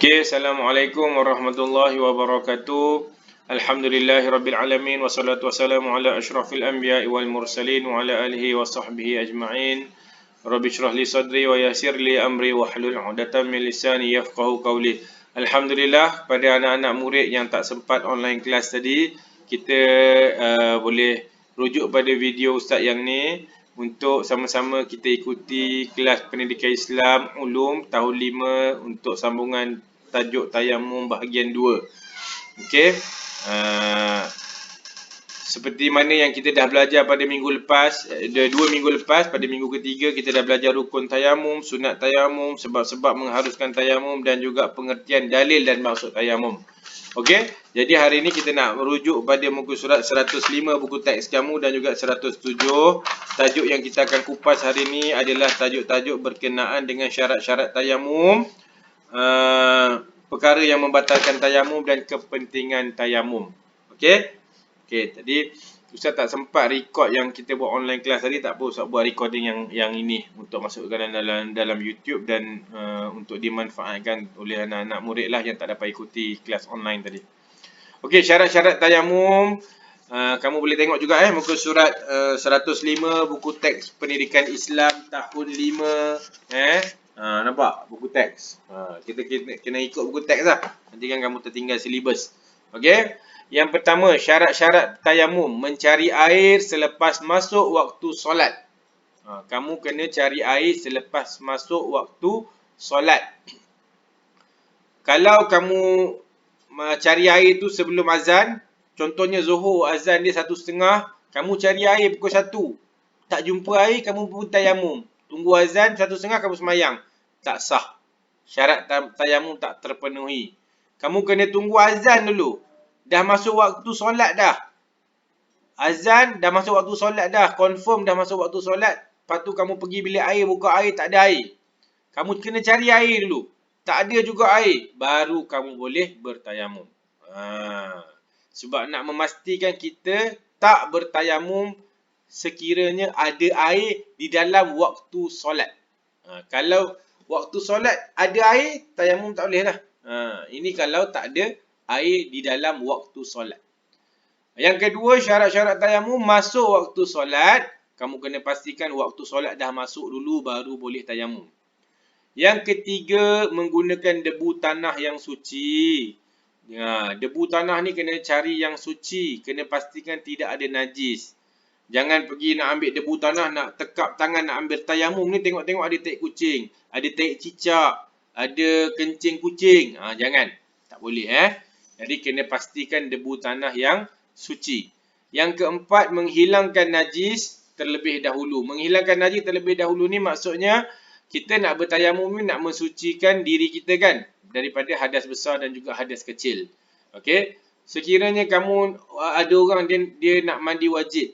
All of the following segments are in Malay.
Okay, Assalamualaikum warahmatullahi wabarakatuh. Alhamdulillahirabbil alamin wassalatu wassalamu ala asyrafil anbiya'i wal mursalin wa ala alihi wa sahbihi ajma'in. Rabbi shrah li sadri wa yassir li amri wahlul 'uqdatam min lisani yafqahu qawli. Alhamdulillah, pada anak-anak murid yang tak sempat online kelas tadi, kita boleh rujuk pada video ustaz yang ni untuk sama-sama kita ikuti kelas pendidikan Islam Ulum tahun 5 untuk sambungan tajuk tayamum bahagian 2. Okey. Seperti mana yang kita dah belajar pada minggu lepas, 2 minggu lepas, pada minggu ketiga kita dah belajar rukun tayamum, sunat tayamum, sebab-sebab mengharuskan tayamum dan juga pengertian dalil dan maksud tayamum. Okey, jadi hari ini kita nak merujuk pada muka surat 105 buku teks kamu dan juga 107. Tajuk yang kita akan kupas hari ini adalah tajuk-tajuk berkenaan dengan syarat-syarat tayamum, perkara yang membatalkan tayamum dan kepentingan tayamum. Okey. Okey, tadi Ustaz tak sempat record yang kita buat online class tadi, tak apa Ustaz buat recording yang ini untuk masukkan dalam YouTube dan untuk dimanfaatkan oleh anak-anak murid lah yang tak dapat ikuti kelas online tadi. Okey, syarat-syarat tayamum kamu boleh tengok juga muka surat 105 buku teks pendidikan Islam tahun 5 nampak buku teks. Kita kena ikut buku teks lah. Nanti kan kamu tertinggal silibus. Okey. Yang pertama, syarat-syarat tayamum, mencari air selepas masuk waktu solat. Kamu kena cari air selepas masuk waktu solat. Kalau kamu cari air tu sebelum azan, contohnya Zuhur azan dia 1:30, kamu cari air pukul 1. Tak jumpa air, kamu pun tayamum. Tunggu azan 1:30 kamu semayang. Tak sah. Syarat tayamum tak terpenuhi. Kamu kena tunggu azan dulu. Dah masuk waktu solat dah. Azan dah masuk waktu solat dah. Confirm dah masuk waktu solat. Lepas tu kamu pergi bilik air, buka air, tak ada air. Kamu kena cari air dulu. Tak ada juga air. Baru kamu boleh bertayamum. Sebab nak memastikan kita tak bertayamum sekiranya ada air di dalam waktu solat. Kalau waktu solat ada air, tayamum tak boleh lah. Ini kalau tak ada air di dalam waktu solat. Yang kedua, syarat-syarat tayamum masuk waktu solat. Kamu kena pastikan waktu solat dah masuk dulu baru boleh tayamum. Yang ketiga, menggunakan debu tanah yang suci. Debu tanah ni kena cari yang suci. Kena pastikan tidak ada najis. Jangan pergi nak ambil debu tanah, nak tekap tangan, nak ambil tayamum ni, tengok-tengok ada taik kucing, ada taik cicak, ada kencing kucing. Jangan. Tak boleh Jadi kena pastikan debu tanah yang suci. Yang keempat, menghilangkan najis terlebih dahulu. Menghilangkan najis terlebih dahulu ni maksudnya kita nak bertayamum ni nak mensucikan diri kita kan daripada hadas besar dan juga hadas kecil. Okey. Sekiranya kamu ada orang dia nak mandi wajib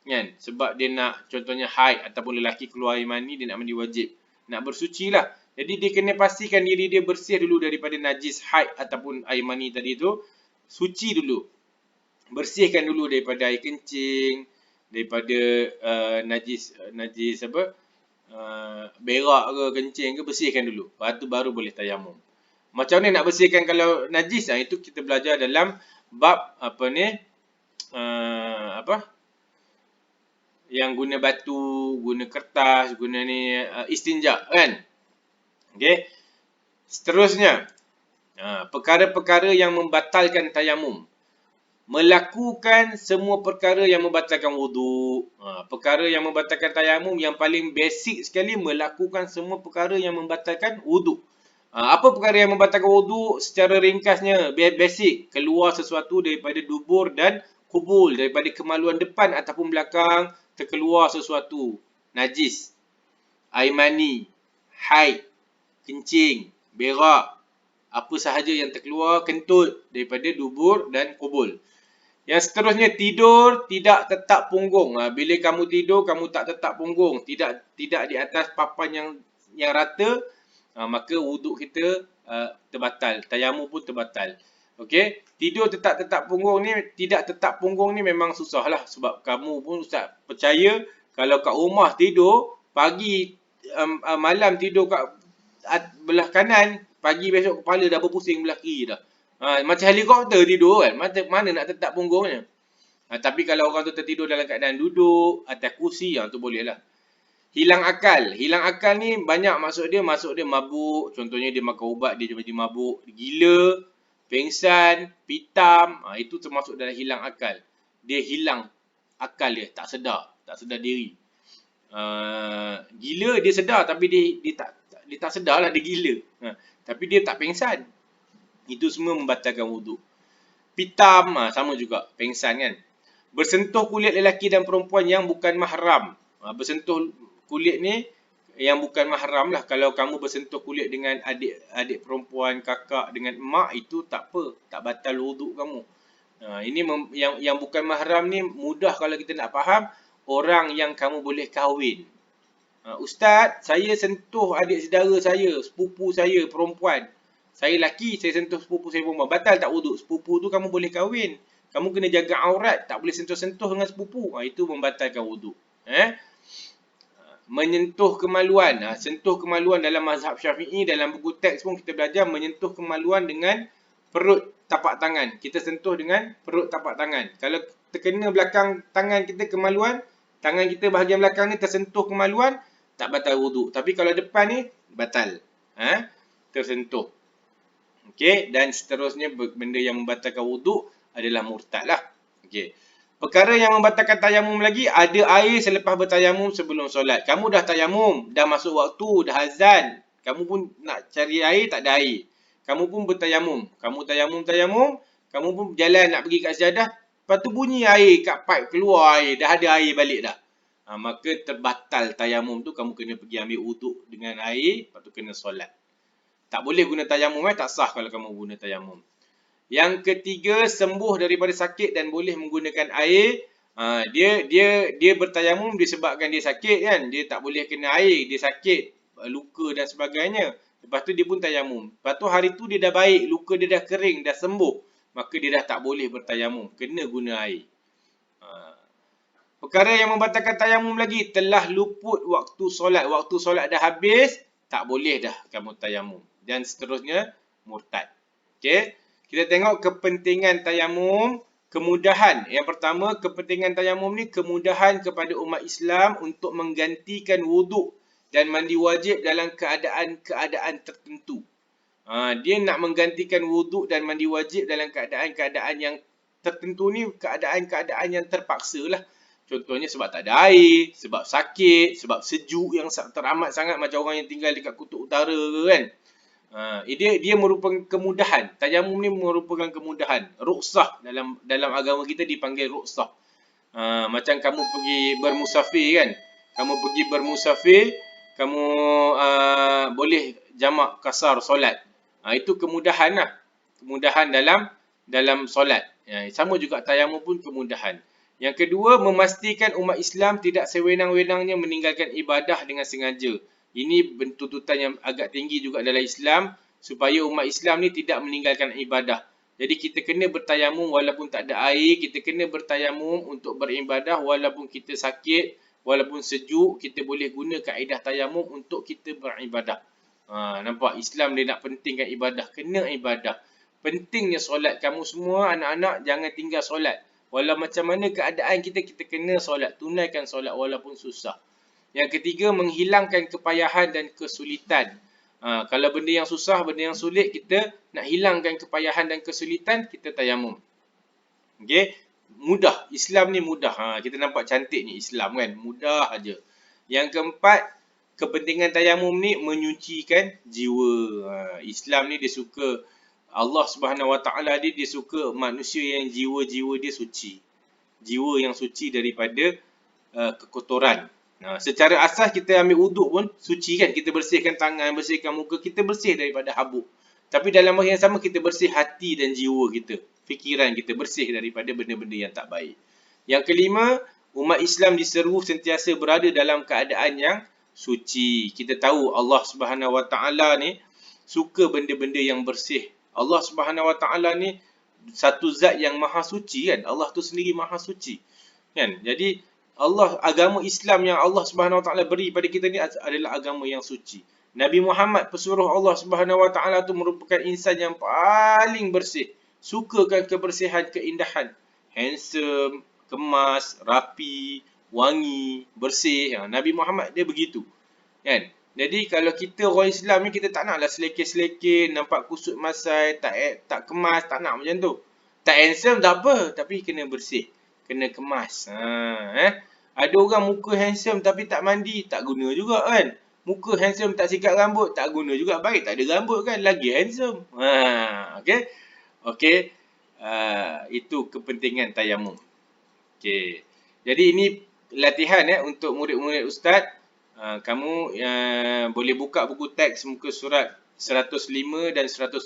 kan, sebab dia nak contohnya haid ataupun lelaki keluar air mani, dia nak mandi wajib, nak bersuci lah. Jadi dia kena pastikan diri dia bersih dulu daripada najis haid ataupun air mani tadi tu. Suci dulu. Bersihkan dulu daripada air kencing, daripada najis apa? Berak ke kencing ke, bersihkan dulu. Lepas tu baru boleh tayamum. Macam mana nak bersihkan kalau najis? Itu kita belajar dalam bab yang guna batu, guna kertas, guna ni istinja kan. Okey. Seterusnya, perkara-perkara yang membatalkan tayamum. Melakukan semua perkara yang membatalkan wuduk. Perkara yang membatalkan tayamum yang paling basic sekali, melakukan semua perkara yang membatalkan wuduk. Apa perkara yang membatalkan wuduk? Secara ringkasnya, basic. Keluar sesuatu daripada dubur dan kubul, daripada kemaluan depan ataupun belakang, terkeluar sesuatu. Najis, air mani, haid, kencing, berak, apa sahaja yang terkeluar, kentut daripada dubur dan kubul. Yang seterusnya, tidur tidak tetap punggung. Bila kamu tidur, kamu tak tetap punggung, tidak di atas papan yang rata, maka wuduk kita terbatal, tayamum pun terbatal. Okey, tidur tetap punggung ni, tidak tetap punggung ni memang susah lah, sebab kamu pun Ustaz percaya kalau kat rumah tidur, pagi malam tidur kat belah kanan, pagi besok kepala dah berpusing belah kiri dah. Macam helikopter tidur kan, mana nak tetap punggungnya. Tapi kalau orang tu tertidur dalam keadaan duduk atas kursi, tu boleh lah. Hilang akal. Hilang akal ni banyak maksud dia mabuk. Contohnya dia makan ubat, dia jadi mabuk. Gila, pengsan, pitam. Itu termasuk dalam hilang akal. Dia hilang akal dia, tak sedar diri. Gila dia sedar tapi dia tak sedar lah dia gila. Tapi dia tak pengsan. Itu semua membatalkan wuduk. Pitam, sama juga, pengsan kan. Bersentuh kulit lelaki dan perempuan yang bukan mahram. Bersentuh kulit ni yang bukan mahram lah. Kalau kamu bersentuh kulit dengan adik perempuan, kakak, dengan emak, itu tak apa. Tak batal wuduk kamu. Ini yang bukan mahram ni mudah kalau kita nak faham. Orang yang kamu boleh kahwin. Ustaz, saya sentuh adik saudara saya, sepupu saya perempuan. Saya lelaki, saya sentuh sepupu saya perempuan. Batal tak wuduk? Sepupu tu kamu boleh kahwin. Kamu kena jaga aurat, tak boleh sentuh-sentuh dengan sepupu. Itu membatalkan wuduk. Menyentuh kemaluan. Sentuh kemaluan dalam mazhab Syafi'i, dalam buku teks pun kita belajar menyentuh kemaluan dengan perut tapak tangan. Kita sentuh dengan perut tapak tangan. Kalau terkena belakang tangan kita kemaluan, tangan kita bahagian belakang ni tersentuh kemaluan, tak batal wuduk. Tapi kalau depan ni, batal. Tersentuh. Okey, dan seterusnya benda yang membatalkan wuduk adalah murtad lah. Okey. Perkara yang membatalkan tayamum lagi, ada air selepas bertayamum sebelum solat. Kamu dah tayamum, dah masuk waktu, dah azan. Kamu pun nak cari air, tak ada air. Kamu pun bertayamum. Kamu tayamum, kamu pun berjalan nak pergi kat sejadah, lepas tu bunyi air kat pipe, keluar air, dah ada air balik dah. Maka terbatal tayamum tu, kamu kena pergi ambil wuduk dengan air, lepas tu kena solat. Tak boleh guna tayamum, tak sah kalau kamu guna tayamum. Yang ketiga, sembuh daripada sakit dan boleh menggunakan air. Dia bertayamum disebabkan dia sakit kan. Dia tak boleh kena air, dia sakit, luka dan sebagainya. Lepas tu dia pun tayamum. Lepas tu hari tu dia dah baik, luka dia dah kering, dah sembuh. Maka dia dah tak boleh bertayamum, kena guna air. Perkara yang membatalkan tayamum lagi, telah luput waktu solat. Waktu solat dah habis, tak boleh dah kamu tayamum. Dan seterusnya, murtad. Okey. Kita tengok kepentingan tayamum, kemudahan. Yang pertama, kepentingan tayamum ni kemudahan kepada umat Islam untuk menggantikan wuduk dan mandi wajib dalam keadaan-keadaan tertentu. Dia nak menggantikan wuduk dan mandi wajib dalam keadaan-keadaan yang tertentu ni, keadaan-keadaan yang terpaksa lah. Contohnya sebab tak ada air, sebab sakit, sebab sejuk yang teramat sangat macam orang yang tinggal dekat kutub utara ke kan. Dia merupakan kemudahan. Tayamum ni merupakan kemudahan. Ruksah dalam agama kita dipanggil ruksah. Macam kamu pergi bermusafir kan. Kamu pergi bermusafir, kamu boleh jamak kasar solat. Itu kemudahan lah. Kemudahan dalam solat. Sama juga tayamum pun kemudahan. Yang kedua, memastikan umat Islam tidak sewenang-wenangnya meninggalkan ibadah dengan sengaja. Ini tuntutan yang agak tinggi juga dalam Islam, supaya umat Islam ni tidak meninggalkan ibadah. Jadi kita kena bertayamum walaupun tak ada air, kita kena bertayamum untuk beribadah walaupun kita sakit, walaupun sejuk, kita boleh guna kaedah tayamum untuk kita beribadah. Nampak, Islam dia nak pentingkan ibadah, kena ibadah. Pentingnya solat. Kamu semua anak-anak jangan tinggal solat. Walau macam mana keadaan kita kena solat. Tunaikan solat walaupun susah. Yang ketiga, menghilangkan kepayahan dan kesulitan. Kalau benda yang susah, benda yang sulit, kita nak hilangkan kepayahan dan kesulitan, kita tayamum. Okay? Mudah. Islam ni mudah. Kita nampak cantiknya Islam kan. Mudah aja. Yang keempat, kepentingan tayamum ni menyucikan jiwa. Islam ni dia suka, Allah Subhanahu Wa Taala dia suka manusia yang jiwa-jiwa dia suci. Jiwa yang suci daripada kekotoran. Secara asas kita ambil wuduk pun suci kan. Kita bersihkan tangan, bersihkan muka, kita bersih daripada habuk. Tapi dalam masa yang sama kita bersih hati dan jiwa kita. Fikiran kita bersih daripada benda-benda yang tak baik. Yang kelima, umat Islam diseru sentiasa berada dalam keadaan yang suci. Kita tahu Allah Subhanahu Wa Taala ni suka benda-benda yang bersih. Allah Subhanahu Wa Taala ni satu zat yang maha suci kan. Allah tu sendiri maha suci. Kan? Jadi agama Islam yang Allah Subhanahu Wa Taala beri pada kita ni adalah agama yang suci. Nabi Muhammad pesuruh Allah Subhanahu Wa Taala tu merupakan insan yang paling bersih. Sukakan kebersihan, keindahan. Handsome, kemas, rapi, wangi, bersih. Nabi Muhammad dia begitu. Kan? Jadi kalau kita orang Islam ni kita tak naklah selekeh-selekeh, nampak kusut masai, tak kemas, tak nak macam tu. Tak handsome tak apa, tapi kena bersih, kena kemas. Ada orang muka handsome tapi tak mandi, tak guna juga kan. Muka handsome tak sikat rambut, tak guna juga. Baik tak ada rambut kan, lagi handsome. Okey. Okey. Itu kepentingan tayamum. Okey. Jadi ini latihan untuk murid-murid ustaz. Kamu boleh buka buku teks muka surat 105 dan 107.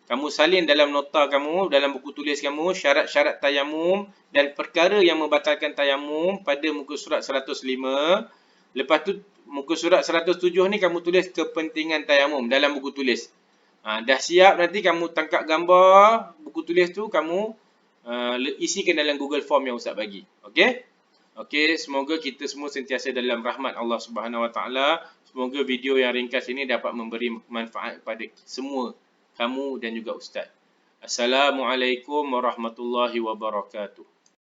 Kamu salin dalam nota kamu, dalam buku tulis kamu, syarat-syarat tayamum dan perkara yang membatalkan tayamum pada muka surat 105. Lepas tu muka surat 107 ni kamu tulis kepentingan tayamum dalam buku tulis. Dah siap, nanti kamu tangkap gambar buku tulis tu, kamu isikan dalam Google Form yang ustaz bagi. Okey? Okey, semoga kita semua sentiasa dalam rahmat Allah Subhanahu Wa Taala. Semoga video yang ringkas ini dapat memberi manfaat kepada semua, kamu dan juga ustaz. Assalamualaikum warahmatullahi wabarakatuh.